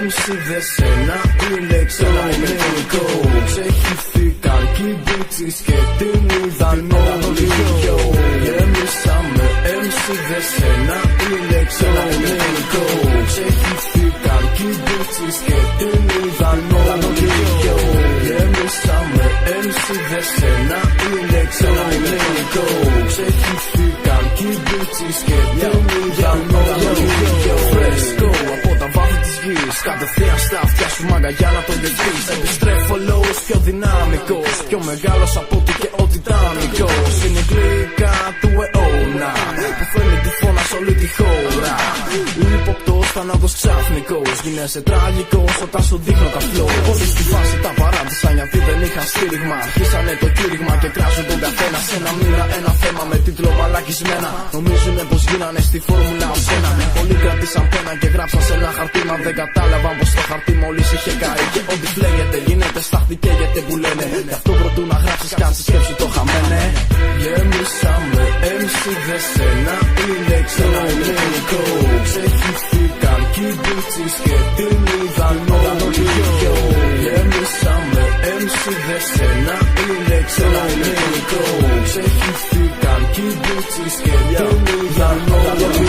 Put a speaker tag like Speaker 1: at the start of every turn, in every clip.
Speaker 1: MC δε σένα ηλεκτρονικό. Ξεχυθήκαν κι οι bitches και την είδαν όλοι. Γεμίσαμε MC δε σένα ηλεκτρονικό. Ξεχυθήκαν κι οι bitches και την είδαν όλοι. Γεμίσαμε MC δε σένα ηλεκτρονικό. Ξεχυθήκαν κι οι bitches και την είδαν όλοι. Φρέσκο από τα βάθη της γης, κατευθείαν στα αυτιά σου μάγκα για να τον δεχτείς. Επιστρέφω λόγος πιο δυναμικός, πιο μεγάλος από ό,τι και ο Τιτανικός. Είναι η γλύκα του αιώνα που φέρνει τη φώνα σε όλη τη χώρα. Υποπτός, θάνατος ξαφνικός, γίνεσαι τραγικός όταν σου δείχνω τα φλό. Όλοι στη φάση τα παράτησαν γιατί δεν είχαν στήριγμα. Αρχίσανε το κήρυγμα και κράζουν τον καθένα σε ένα μήνα. Ένα θέμα με τίτλο μαλακισμένα. Νομίζουνε πως γίνανε στη φόρμουλα ως ένα. Πολλοί κρατήσαν πένα και γράψαν σε ένα χαρτί. Μα δεν κατάλαβαν πως το χαρτί μόλις είχε καεί. Και ό,τι φλέγεται γίνεται στάχτη και γιατί που λένε. Γι' αυτό προτού να γράψεις κι αν στη σκέψη το χαμένε. Γεμίσαμε MC δε σένα ηλεκτρονικό. Ξεχυθήκαν κι οι bitches και την είδαν όλοι. Γεμίσαμε MC δε σένα ηλεκτρονικό. Ξεχυθήκαν κι οι bitches και την είδαν όλοι.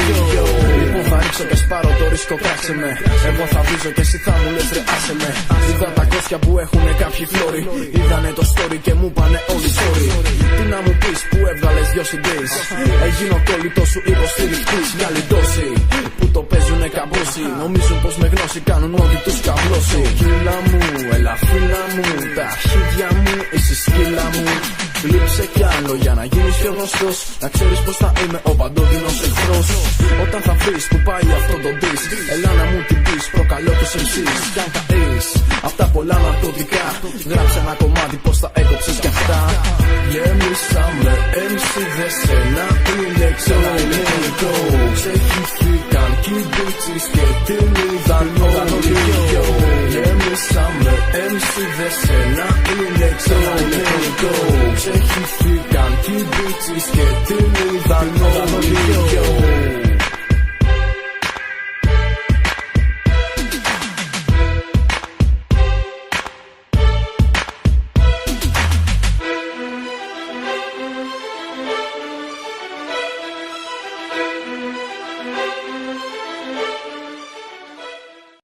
Speaker 1: Λοιπόν θα ρίξω και σπάρω το ρίσκο, κράξε με. Εγώ θα βίζω και εσύ θα μου λες ρε άσε με. Είδα τα κόφια που έχουνε κάποιοι φλόροι. Είδανε το story και μου πάνε όλοι sorry. Τι να μου πεις που έβγαλες δυο CDs. Έγινω κόλλητος σου υποστηριχτής. Καλή δόση που το παίζουνε καμπόσι. Νομίζουν πως με γνώση κάνουν ό,τι τους καβλώσει. Κύλα μου, έλα φίλα μου, τα χίδια μου, είσαι σκύλα μου. Λείψε κι άλλο για να γίνεις πιο γνωστός. Να ξέρεις πως θα είμαι ο παντότινος εχθρός. Όταν θα βρεις που πάει αυτό το diss, έλα να μου την πεις, προκαλώ τους MCs. Κι αν καείς απ' τα πολλά ναρκωτικά, γράψε ένα κομμάτι πως θα έκοψες κι αυτά. Γεμίσαμε MC δε σένα ηλεκτρονικό. Ξεχυθήκαν κι οι bitches και την είδαν όλοι. Γεμίσαμε MC δε σένα ηλεκτρονικό. Ξεχυθήκαν